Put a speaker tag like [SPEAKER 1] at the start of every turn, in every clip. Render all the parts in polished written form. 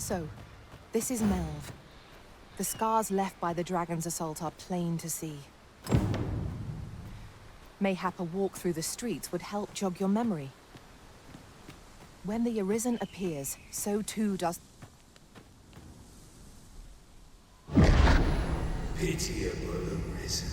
[SPEAKER 1] So, this is Melve. The scars left by the dragon's assault are plain to see. Mayhap a walk through the streets would help jog your memory. When the Arisen appears, so too does...
[SPEAKER 2] Pitiable Arisen.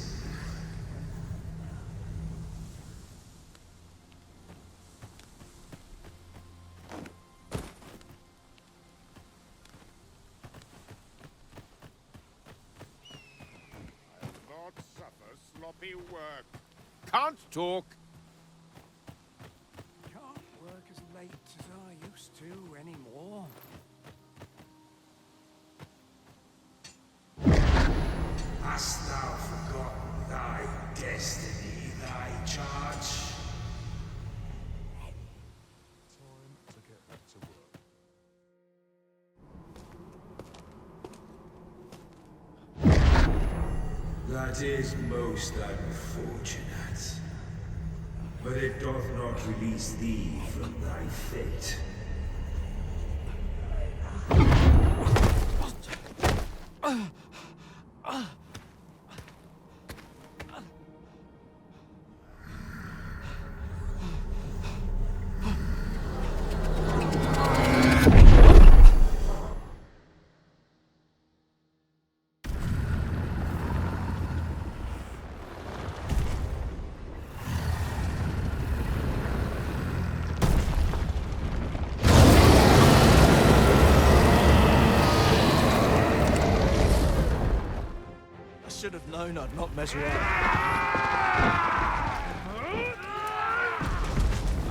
[SPEAKER 3] Sloppy work. Can't talk.
[SPEAKER 4] Can't work as late as I used to anymore.
[SPEAKER 2] Hast thou forgotten thy destiny, thy charge?
[SPEAKER 5] Time to get back to work.
[SPEAKER 2] That is most unfortunate. But it doth not release thee from thy fate.
[SPEAKER 4] I should have known I'd not measure up.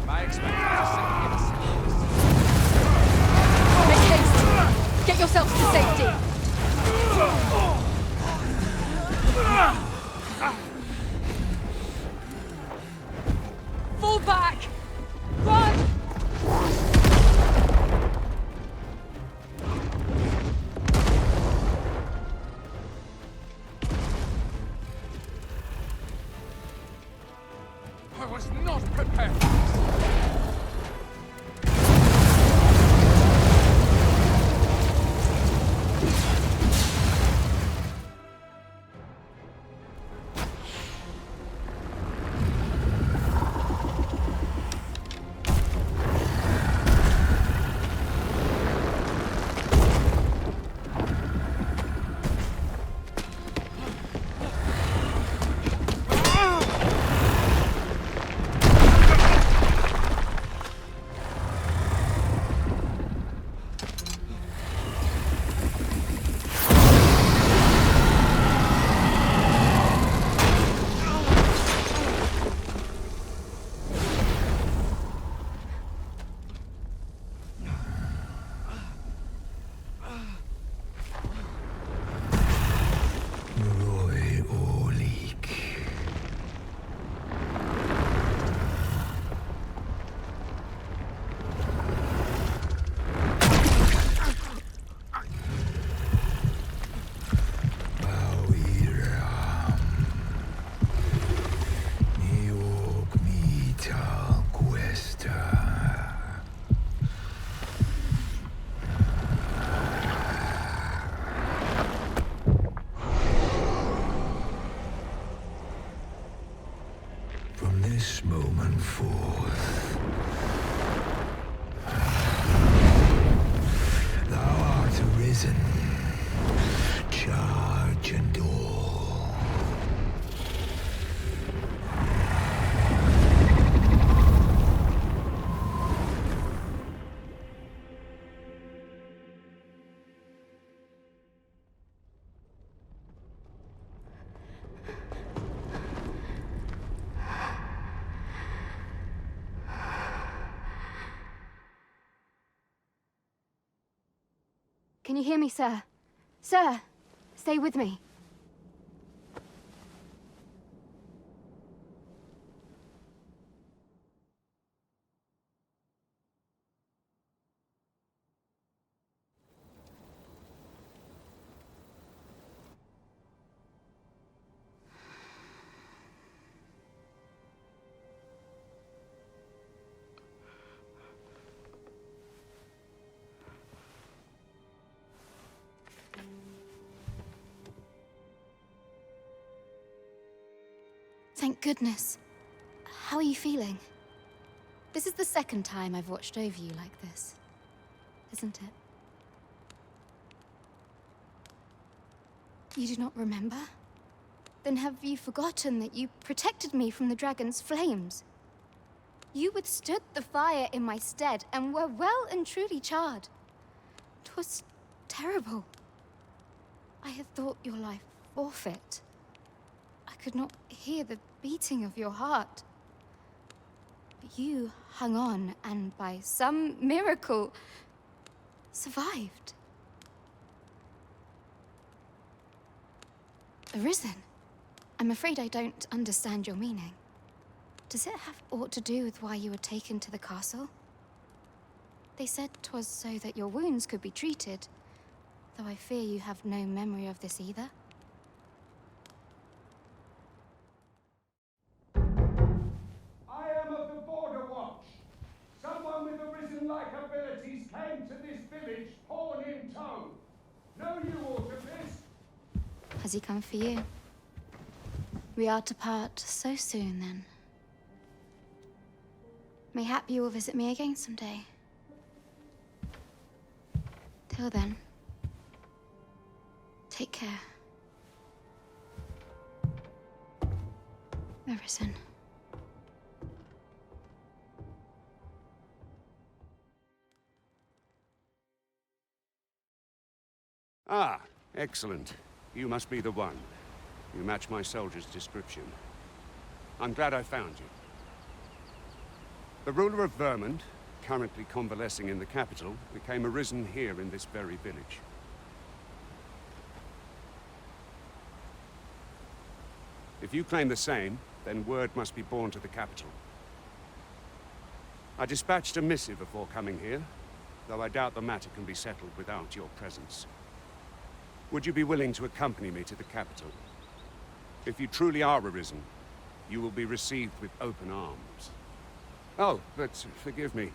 [SPEAKER 3] I expect
[SPEAKER 6] Make haste! Get yourselves to safety! Fall back! Run!
[SPEAKER 3] I was not prepared for this.
[SPEAKER 2] From this moment forth, thou art arisen, charge and all.
[SPEAKER 6] Can you hear me, sir? Sir, stay with me. Thank goodness. How are you feeling? This is the second time I've watched over you like this, isn't it? You do not remember? Then have you forgotten that you protected me from the dragon's flames? You withstood the fire in my stead and were well and truly charred. 'Twas terrible. I had thought your life forfeit. I could not hear the beating of your heart. But you hung on and by some miracle survived. Arisen? I'm afraid I don't understand your meaning. Does it have aught to do with why you were taken to the castle? They said 'twas so that your wounds could be treated, though I fear you have no memory of this either.
[SPEAKER 7] I am of the Border Watch. Someone with Arisen-like abilities came to this village, horn in tow. Know you aught of this?
[SPEAKER 6] Has he come for you? We are to part so soon, then. Mayhap you will visit me again someday. Till then, take care. Arisen.
[SPEAKER 8] Ah, excellent. You must be the one. You match my soldier's description. I'm glad I found you. The ruler of Vermont, currently convalescing in the capital, became arisen here in this very village. If you claim the same, then word must be borne to the capital. I dispatched a missive before coming here, though I doubt the matter can be settled without your presence. Would you be willing to accompany me to the capital? If you truly are arisen, you will be received with open arms. Oh, but forgive me.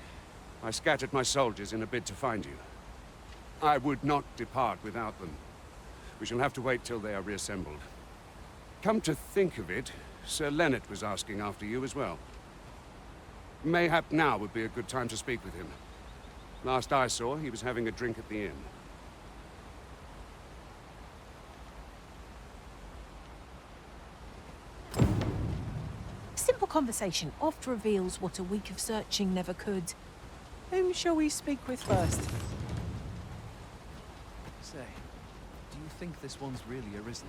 [SPEAKER 8] I scattered my soldiers in a bid to find you. I would not depart without them. We shall have to wait till they are reassembled. Come to think of it, Sir Leonard was asking after you as well. Mayhap now would be a good time to speak with him. Last I saw, he was having a drink at the inn.
[SPEAKER 1] Simple conversation oft reveals what a week of searching never could. Whom shall we speak with first?
[SPEAKER 9] Say, do you think this one's really Arisen?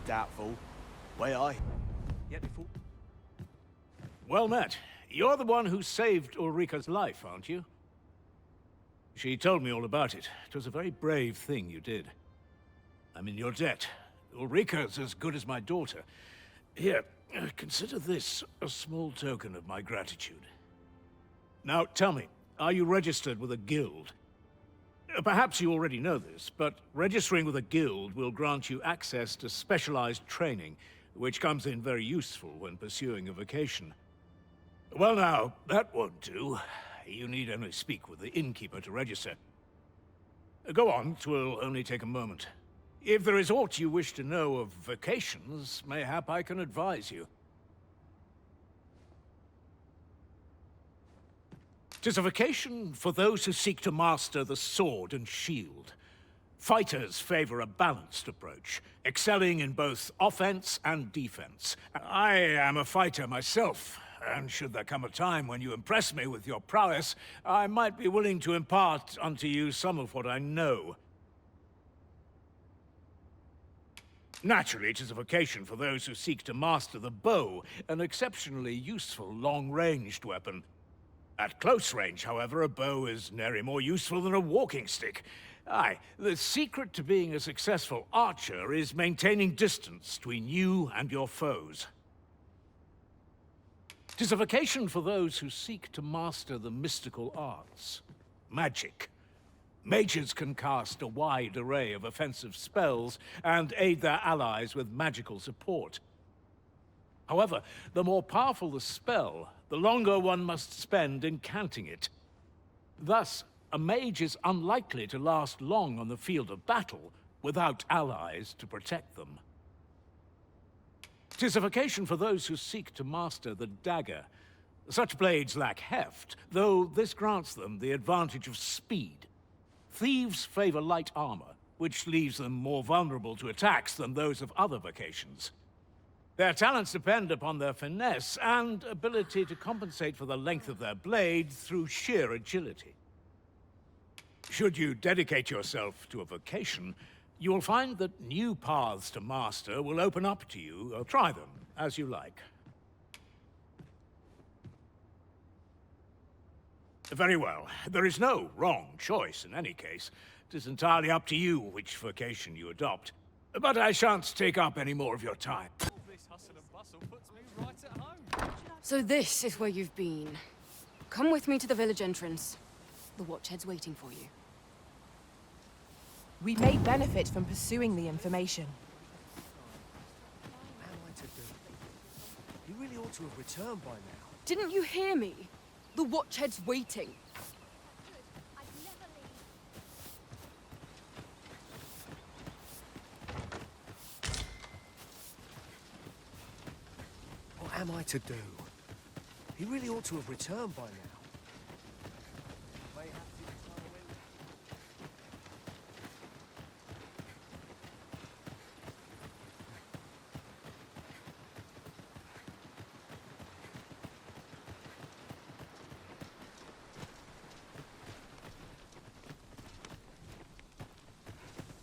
[SPEAKER 10] Doubtful. Way I.
[SPEAKER 9] Yet before.
[SPEAKER 11] Well met. You're the one who saved Ulrika's life, aren't you? She told me all about it. It was a very brave thing you did. I'm in your debt. Ulrika's as good as my daughter. Here, consider this a small token of my gratitude. Now, tell me, are you registered with a guild? Perhaps you already know this, but registering with a guild will grant you access to specialized training, which comes in very useful when pursuing a vocation. Well now, that won't do. You need only speak with the innkeeper to register. Go on, 'twill only take a moment. If there is aught you wish to know of vocations, mayhap I can advise you. 'Tis a vocation for those who seek to master the sword and shield. Fighters favor a balanced approach, excelling in both offense and defense. I am a fighter myself, and should there come a time when you impress me with your prowess, I might be willing to impart unto you some of what I know. Naturally, it is a vocation for those who seek to master the bow, an exceptionally useful long-ranged weapon. At close range, however, a bow is nary more useful than a walking stick. Aye, the secret to being a successful archer is maintaining distance between you and your foes. 'Tis a vocation for those who seek to master the mystical arts. Magic. Mages can cast a wide array of offensive spells and aid their allies with magical support. However, the more powerful the spell, the longer one must spend in counting it. Thus, a mage is unlikely to last long on the field of battle without allies to protect them. 'Tis a vocation for those who seek to master the dagger. Such blades lack heft, though this grants them the advantage of speed. Thieves favor light armor, which leaves them more vulnerable to attacks than those of other vocations. Their talents depend upon their finesse and ability to compensate for the length of their blade through sheer agility. Should you dedicate yourself to a vocation, you will find that new paths to master will open up to you. Try them as you like. Very well. There is no wrong choice in any case. It is entirely up to you which vocation you adopt. But I shan't take up any more of your time.
[SPEAKER 10] So this is where you've been. Come with me to the village entrance. The Watchhead's waiting for you.
[SPEAKER 1] We may benefit from pursuing the information.
[SPEAKER 4] What am I to do? He really ought to have returned by now.
[SPEAKER 10] Didn't you hear me? The Watchhead's waiting.
[SPEAKER 4] What am I to do? He really ought to have returned by now. May have to follow him.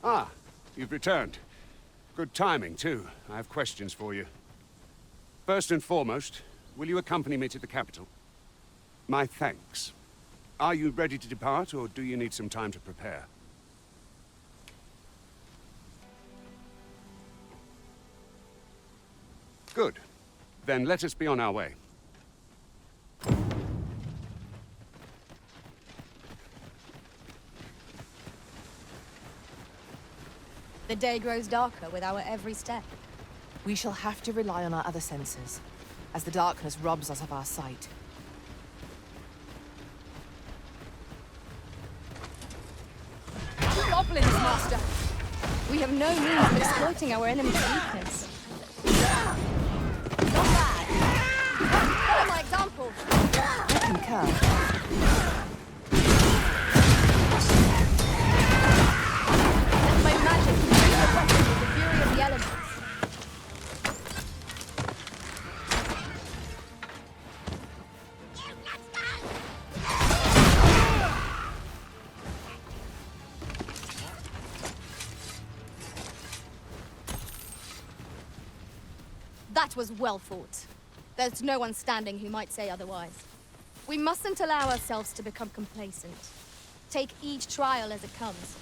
[SPEAKER 8] Ah, you've returned. Good timing, too. I have questions for you. First and foremost, will you accompany me to the capital? My thanks. Are you ready to depart, or do you need some time to prepare? Good. Then let us be on our way.
[SPEAKER 12] The day grows darker with our every step.
[SPEAKER 1] We shall have to rely on our other senses, as the darkness robs us of our sight.
[SPEAKER 12] Goblins, Master! We have no means of exploiting our enemy's weakness. Not bad! Follow my example!
[SPEAKER 1] I concur.
[SPEAKER 12] Let my magic complete the weapon with the fury of the elements. That was well fought. There's no one standing who might say otherwise. We mustn't allow ourselves to become complacent. Take each trial as it comes.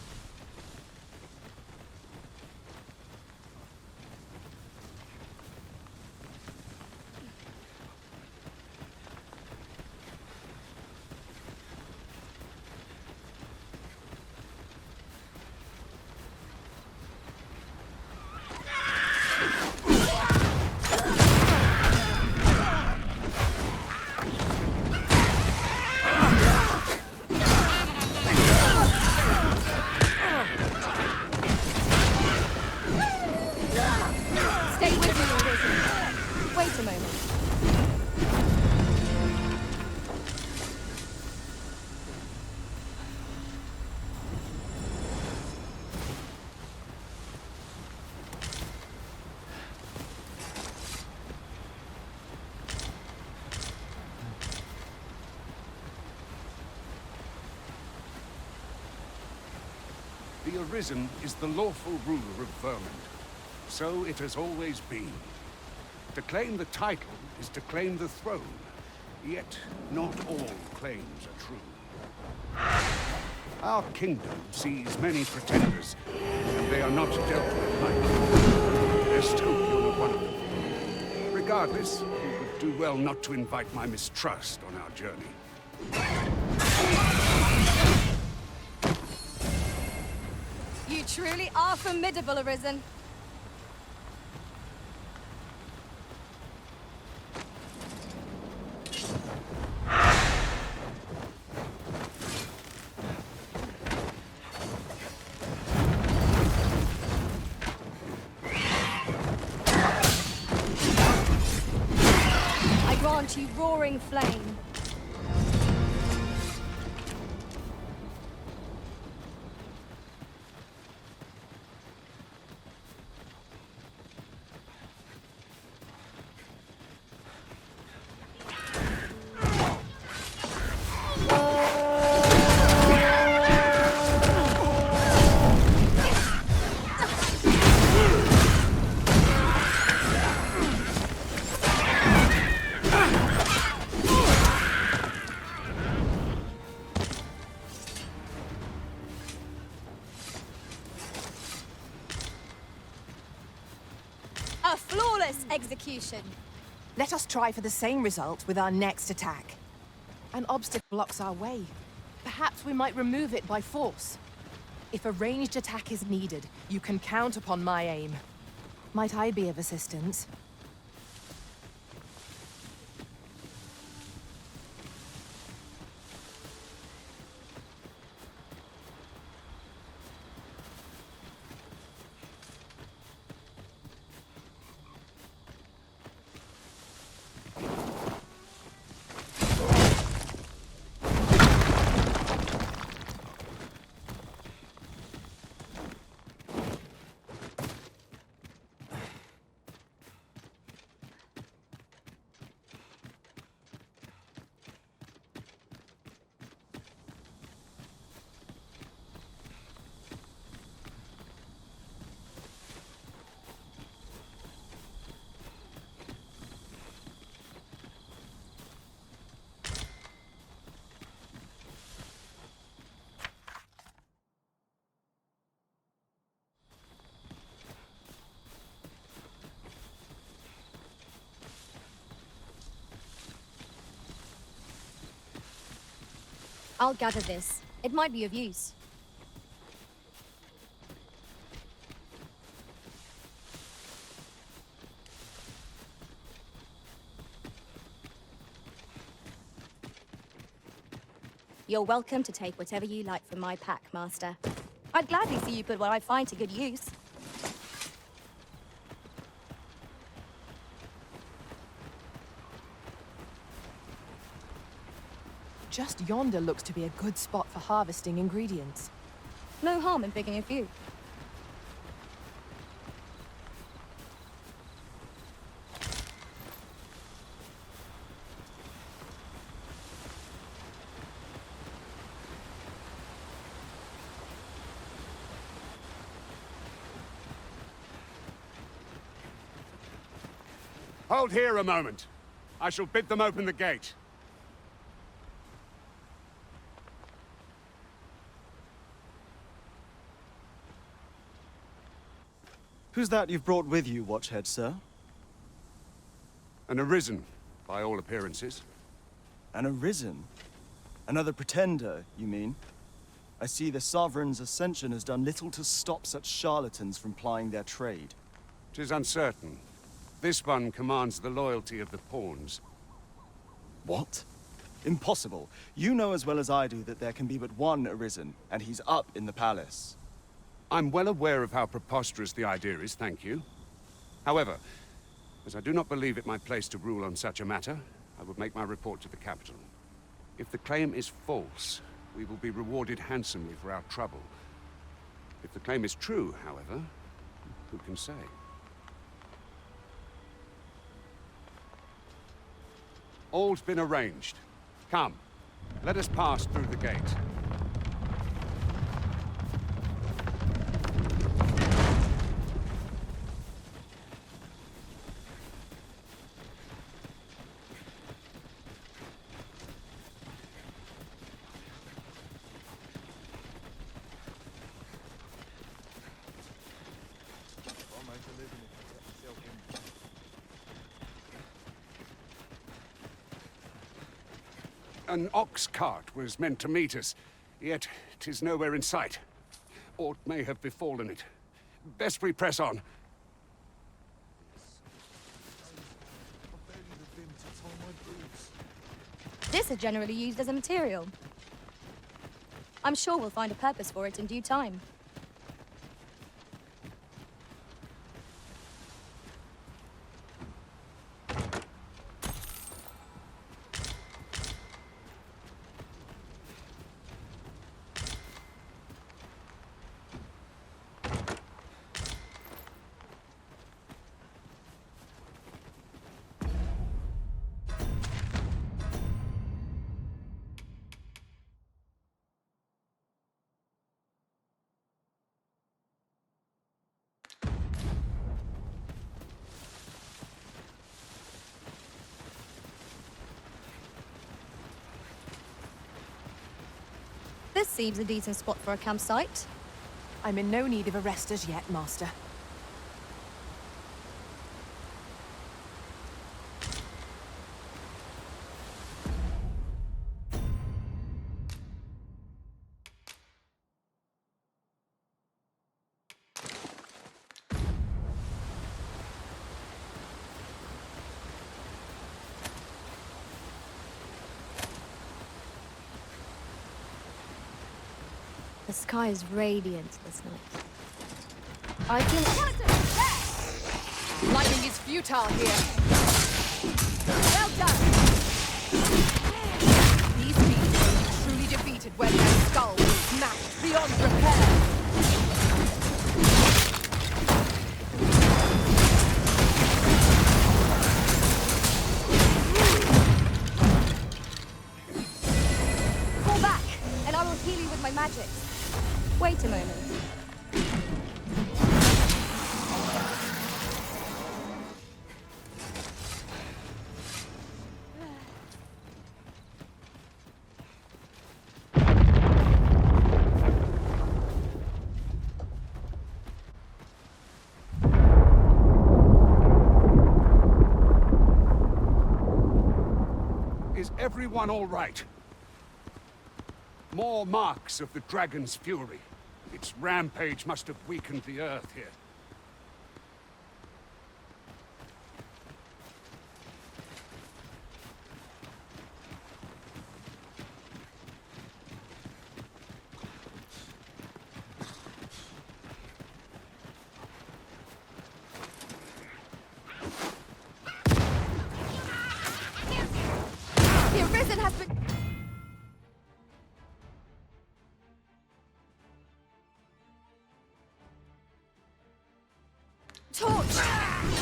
[SPEAKER 8] The Arisen is the lawful ruler of Vermund. So it has always been. To claim the title is to claim the throne. Yet, not all claims are true. Our kingdom sees many pretenders, and they are not dealt with lightly. Lest hope you're not one of them. Regardless, you would do well not to invite my mistrust on our journey.
[SPEAKER 12] You truly are formidable, Arisen. mighty roaring flame. A flawless execution.
[SPEAKER 1] Let us try for the same result with our next attack. An obstacle blocks our way. Perhaps we might remove it by force. If a ranged attack is needed, you can count upon my aim. Might I be of assistance?
[SPEAKER 12] I'll gather this. It might be of use. You're welcome to take whatever you like from my pack, Master. I'd gladly see you put what I find to good use.
[SPEAKER 1] Just yonder looks to be a good spot for harvesting ingredients.
[SPEAKER 12] No harm in picking a few.
[SPEAKER 8] Hold here a moment. I shall bid them open the gate.
[SPEAKER 13] Who's that you've brought with you, Watchhead, sir?
[SPEAKER 8] An Arisen, by all appearances.
[SPEAKER 13] An Arisen? Another pretender, you mean? I see the Sovereign's ascension has done little to stop such charlatans from plying their trade.
[SPEAKER 8] 'Tis uncertain. This one commands the loyalty of the pawns.
[SPEAKER 13] What? Impossible. You know as well as I do that there can be but one Arisen, and he's up in the palace.
[SPEAKER 8] I'm well aware of how preposterous the idea is, thank you. However, as I do not believe it my place to rule on such a matter, I would make my report to the capital. If the claim is false, we will be rewarded handsomely for our trouble. If the claim is true, however, who can say? All's been arranged. Come, let us pass through the gate. An ox cart was meant to meet us, yet 'tis nowhere in sight. Aught may have befallen it. Best we press on.
[SPEAKER 12] This is generally used as a material. I'm sure we'll find a purpose for it in due time. seems a decent spot for a campsite.
[SPEAKER 1] I'm in no need of a rest as yet, Master.
[SPEAKER 12] The sky is radiant this night. I can...
[SPEAKER 1] Lightning is futile here. Well done! These beasts will be truly defeated when their skull is smashed beyond repair.
[SPEAKER 12] Fall back, and I will heal you with my magic. Wait a moment.
[SPEAKER 8] Is everyone all right? More marks of the dragon's fury. Its rampage must have weakened the earth here.
[SPEAKER 12] The Arisen has been... Torch!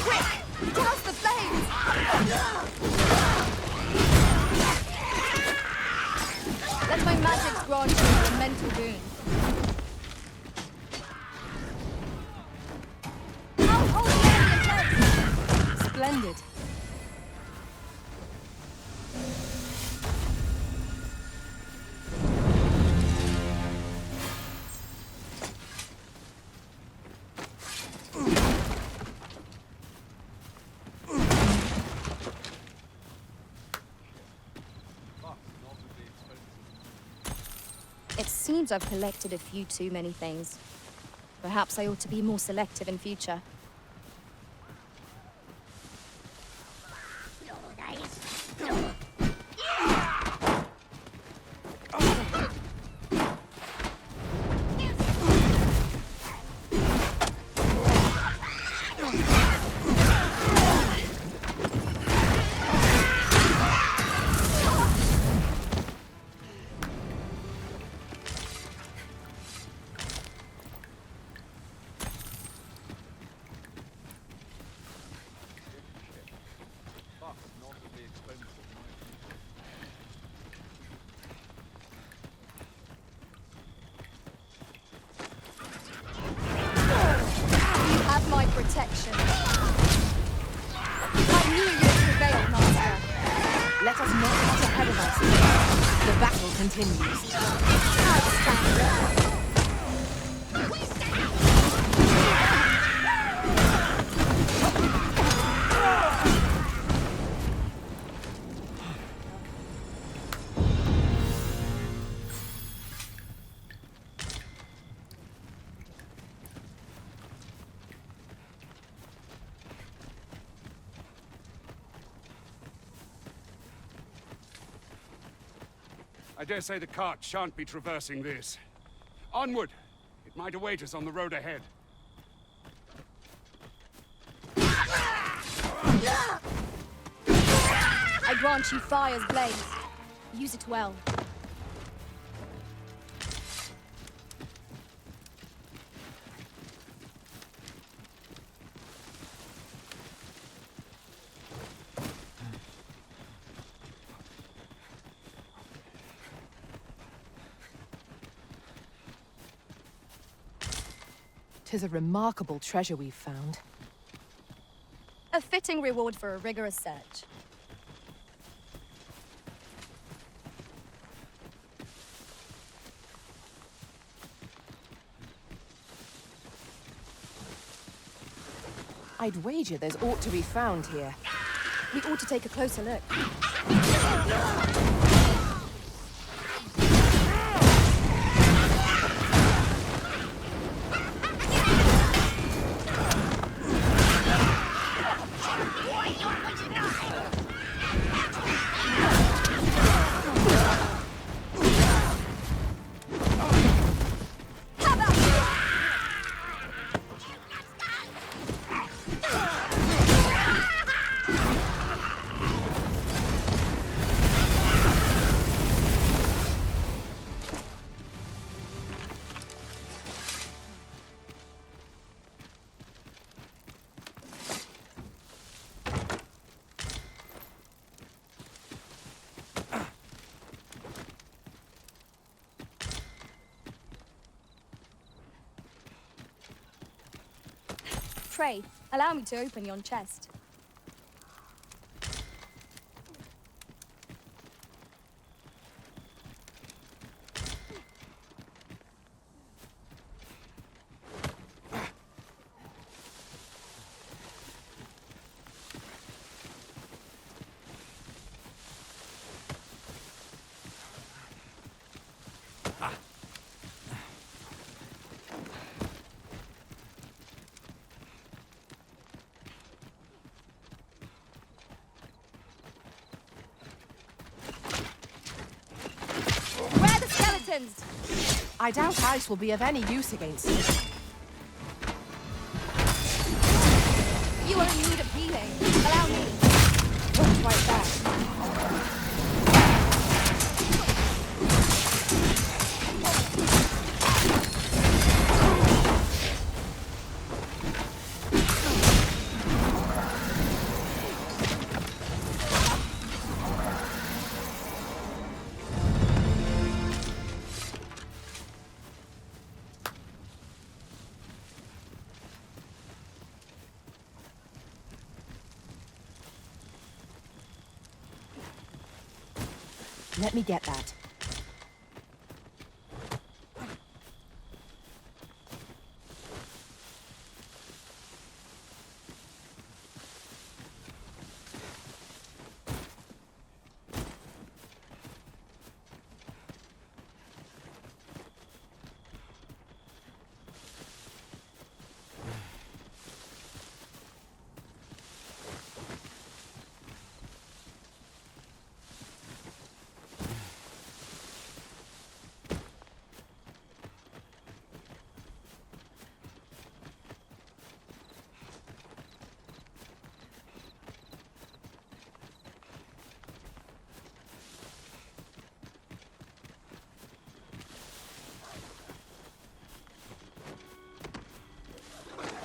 [SPEAKER 12] Quick! Douse the flames! Let my magic grant you a mental boon. I'll hold the enemy in place!
[SPEAKER 1] Splendid.
[SPEAKER 12] It seems I've collected a few too many things. Perhaps I ought to be more selective in future. My protection. I knew you'd prevail, Master.
[SPEAKER 1] Let us not get ahead of us. The battle continues.
[SPEAKER 8] I dare say the cart shan't be traversing this. Onward! It might await us on the road ahead.
[SPEAKER 12] I grant you fire's blaze. Use it well.
[SPEAKER 1] Tis a remarkable treasure we've found.
[SPEAKER 12] A fitting reward for a rigorous search.
[SPEAKER 1] I'd wager there's aught to be found here.
[SPEAKER 12] We ought to take a closer look. Pray, allow me to open yon chest.
[SPEAKER 1] I doubt ice will be of any use against it.
[SPEAKER 12] You are in need of healing. Allow me.
[SPEAKER 1] Look right there. Let me get that.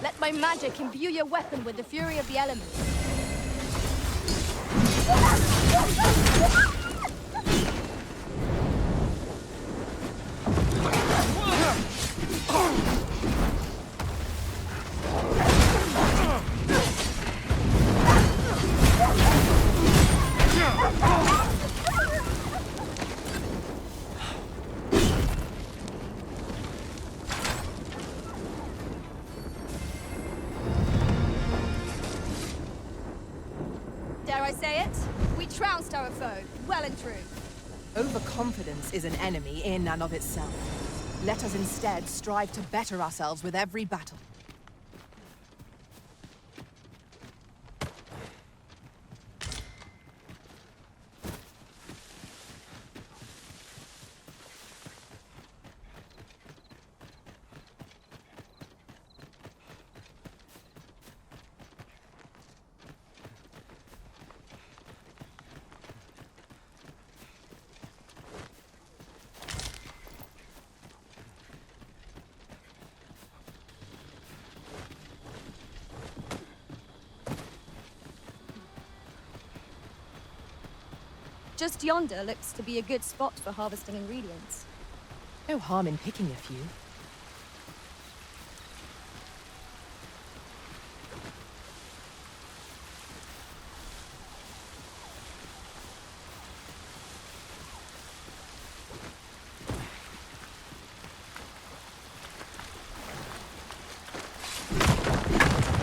[SPEAKER 12] Let my magic imbue your weapon with the fury of the elements. Dare I say it? We trounced our foe, well and true.
[SPEAKER 1] Overconfidence is an enemy in and of itself. Let us instead strive to better ourselves with every battle.
[SPEAKER 12] Just yonder looks to be a good spot for harvesting ingredients.
[SPEAKER 1] No harm in picking a few.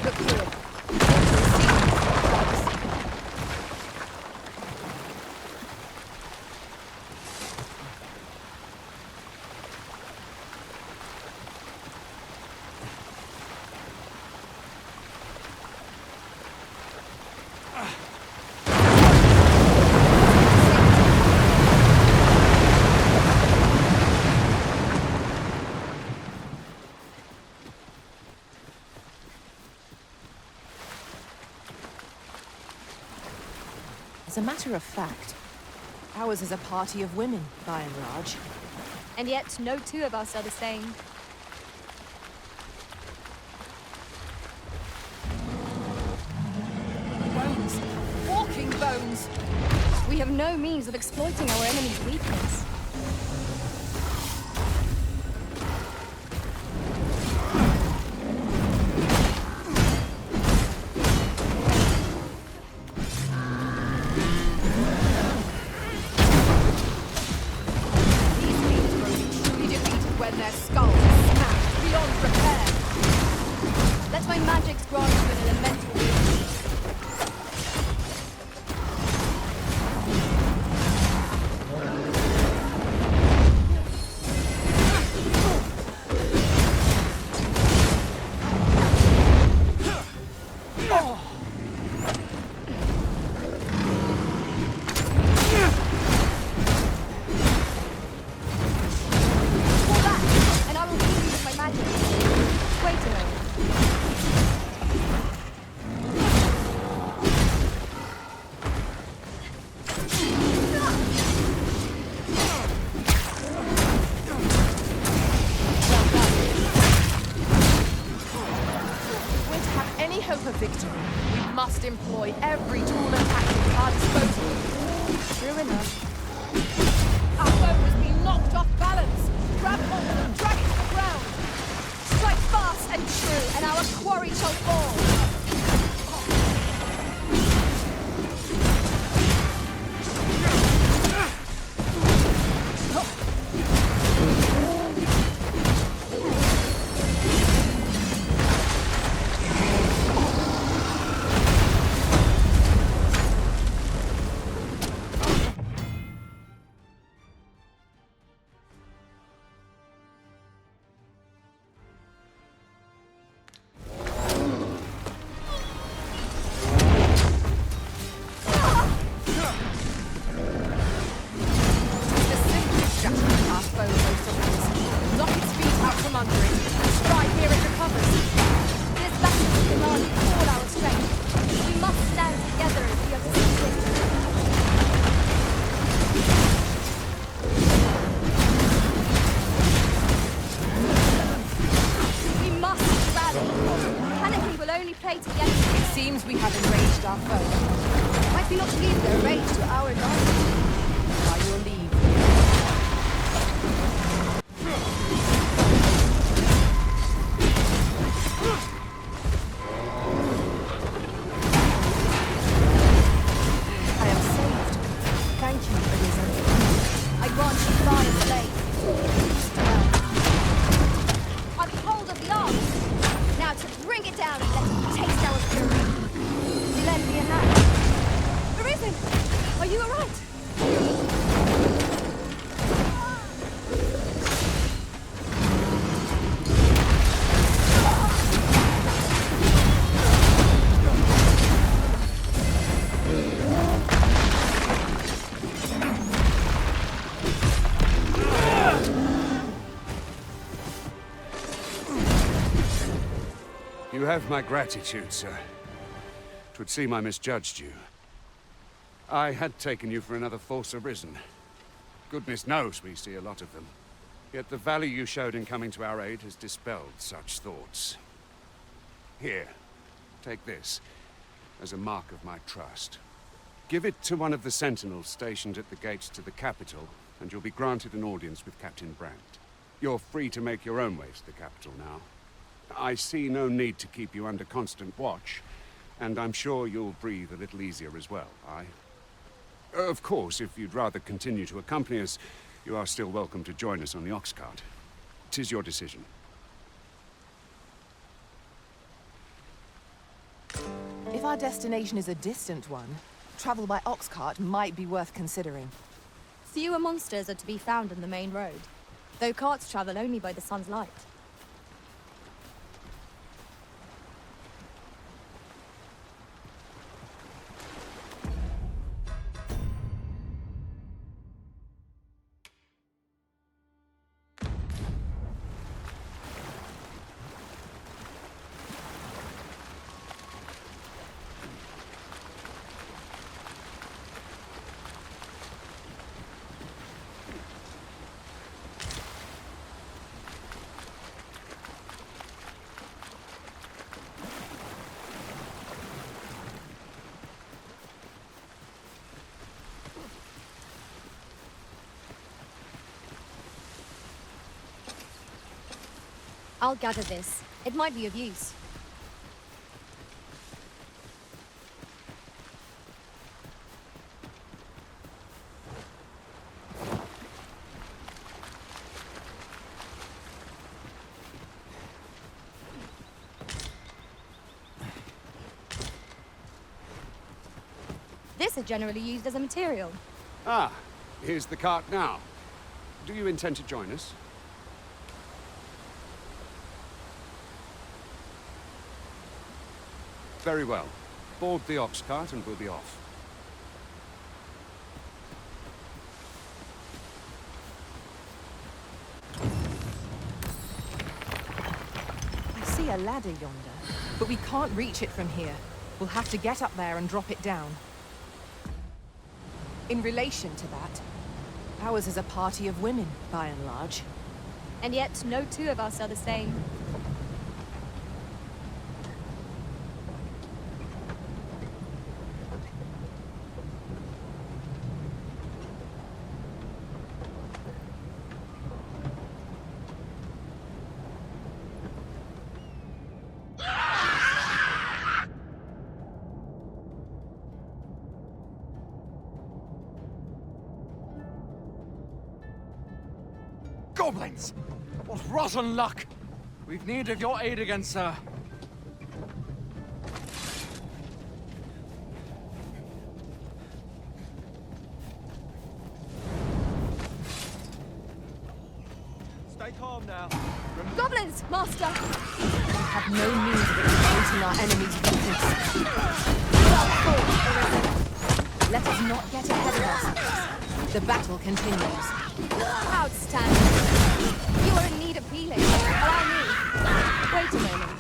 [SPEAKER 1] Look here. As a matter of fact, ours is a party of women, by and large.
[SPEAKER 12] And yet, no two of us are the same.
[SPEAKER 1] Bones! Walking bones!
[SPEAKER 12] We have no means of exploiting our enemy's weakness.
[SPEAKER 1] Employ every tool and tactic at our disposal.
[SPEAKER 12] True enough.
[SPEAKER 1] Our boat has been knocked off balance. Grab hold and drag it to the ground.
[SPEAKER 12] Strike fast and true, and our quarry shall fall.
[SPEAKER 1] It seems we have enraged our foe.
[SPEAKER 12] Might we not leave their rage to our advantage?
[SPEAKER 1] By your leave. I am saved. Thank you, Arisen.
[SPEAKER 12] I grant you fire slave. I've hold of the arms. Now to bring it down and let it taste our fury. You lend me a hand. Arisen, are you alright?
[SPEAKER 8] You have my gratitude, sir. 'Twould seem I misjudged you. I had taken you for another false Arisen. Goodness knows we see a lot of them. Yet the value you showed in coming to our aid has dispelled such thoughts. Here, take this, as a mark of my trust. Give it to one of the sentinels stationed at the gates to the capital, and you'll be granted an audience with Captain Brandt. You're free to make your own way to the capital now. I see no need to keep you under constant watch, and I'm sure you'll breathe a little easier as well, aye? Of course, if you'd rather continue to accompany us, you are still welcome to join us on the ox cart. 'Tis your decision.
[SPEAKER 1] If our destination is a distant one, travel by ox cart might be worth considering.
[SPEAKER 12] Fewer monsters are to be found on the main road, though carts travel only by the sun's light. I'll gather this. It might be of use. This is generally used as a material.
[SPEAKER 8] Ah, here's the cart now. Do you intend to join us? Very well. Board the ox cart and we'll be off.
[SPEAKER 1] I see a ladder yonder, but we can't reach it from here. We'll have to get up there and drop it down. In relation to that, ours is a party of women, by and large.
[SPEAKER 12] And yet, no two of us are the same.
[SPEAKER 9] Goblins! What rotten luck! We've need of your aid again, sir.
[SPEAKER 13] Stay calm now.
[SPEAKER 12] Goblins, master!
[SPEAKER 1] We have no means of exposing our enemy's weakness. Let us not get ahead of ourselves. The battle continues.
[SPEAKER 12] Outstanding. You are in need of healing. Allow me. Wait a moment.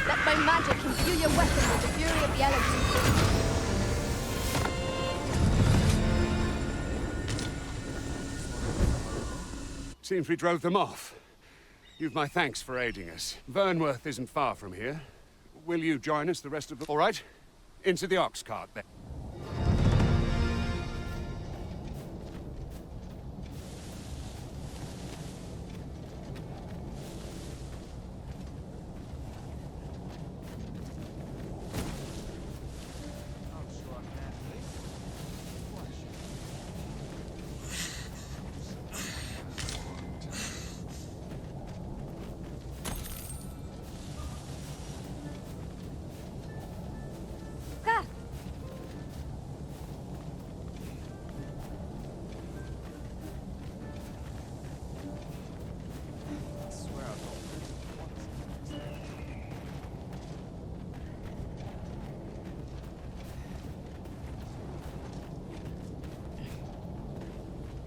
[SPEAKER 12] Let my magic imbue your weapon with the fury of the elements.
[SPEAKER 8] Seems we drove them off. You've my thanks for aiding us. Vernworth isn't far from here. Will you join us the rest of the... All right. Into the ox cart, then.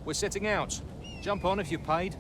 [SPEAKER 9] We're setting out. Jump on if you're paid.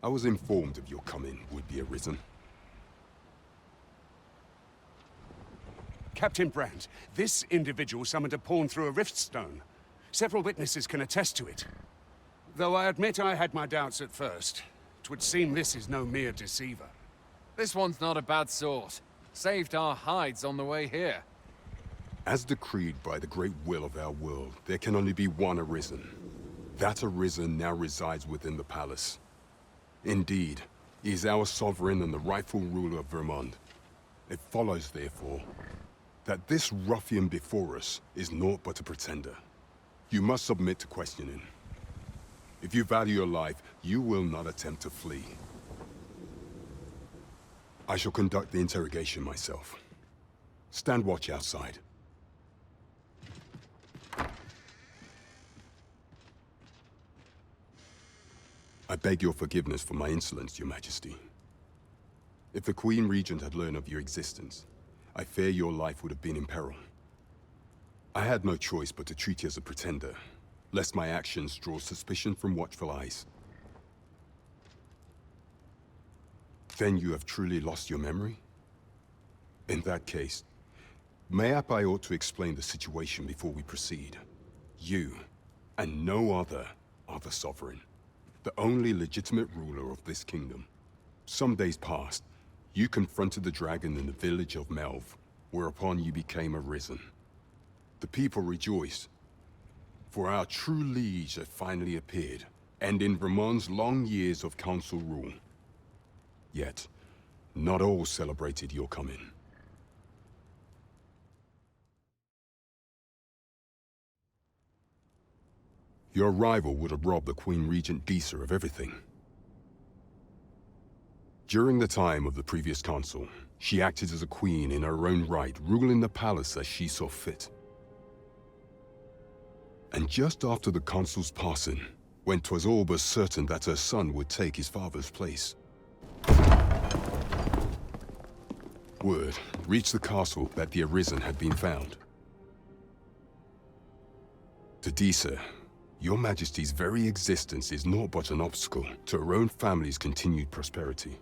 [SPEAKER 5] I was informed of your coming, would-be Arisen.
[SPEAKER 8] Captain Brandt, this individual summoned a pawn through a rift stone. Several witnesses can attest to it. Though I admit I had my doubts at first. 'Twould seem this is no mere deceiver.
[SPEAKER 9] This one's not a bad sort. Saved our hides on the way here.
[SPEAKER 5] As decreed by the great will of our world, there can only be one Arisen. That Arisen now resides within the palace. Indeed, he is our sovereign and the rightful ruler of Vermont. It follows, therefore, that this ruffian before us is naught but a pretender. You must submit to questioning. If you value your life, you will not attempt to flee. I shall conduct the interrogation myself. Stand watch outside. beg your forgiveness for my insolence, Your Majesty. If the Queen Regent had learned of your existence, I fear your life would have been in peril. I had no choice but to treat you as a pretender, lest my actions draw suspicion from watchful eyes. Then you have truly lost your memory? In that case, mayhap I ought to explain the situation before we proceed. You, and no other, are the Sovereign, the only legitimate ruler of this kingdom. Some days past, you confronted the dragon in the village of Melve, whereupon you became arisen. The people rejoiced, for our true liege had finally appeared, ending Ramon's long years of council rule. Yet, not all celebrated your coming. Your arrival would have robbed the Queen Regent Disa of everything. During the time of the previous consul, she acted as a queen in her own right, ruling the palace as she saw fit. And just after the consul's passing, when 'twas all but certain that her son would take his father's place, word reached the castle that the Arisen had been found. To Disa, Your Majesty's very existence is naught but an obstacle to her own family's continued prosperity.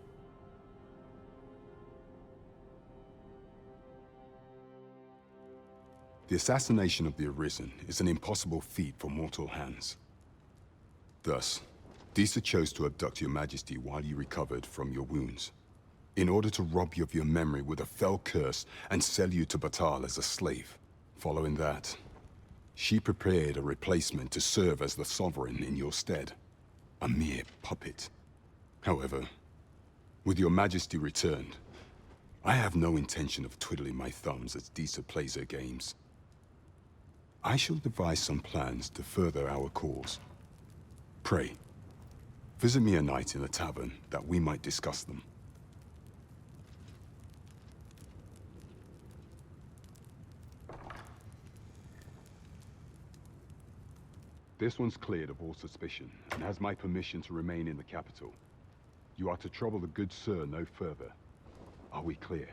[SPEAKER 5] The assassination of the Arisen is an impossible feat for mortal hands. Thus, Disa chose to abduct Your Majesty while you recovered from your wounds, in order to rob you of your memory with a fell curse and sell you to Batal as a slave. Following that, she prepared a replacement to serve as the Sovereign in your stead, a mere puppet. However, with Your Majesty returned, I have no intention of twiddling my thumbs as Disa plays her games. I shall devise some plans to further our cause. Pray, visit me a night in the tavern that we might discuss them. This one's cleared of all suspicion and has my permission to remain in the capital. You are to trouble the good sir no further. Are we clear?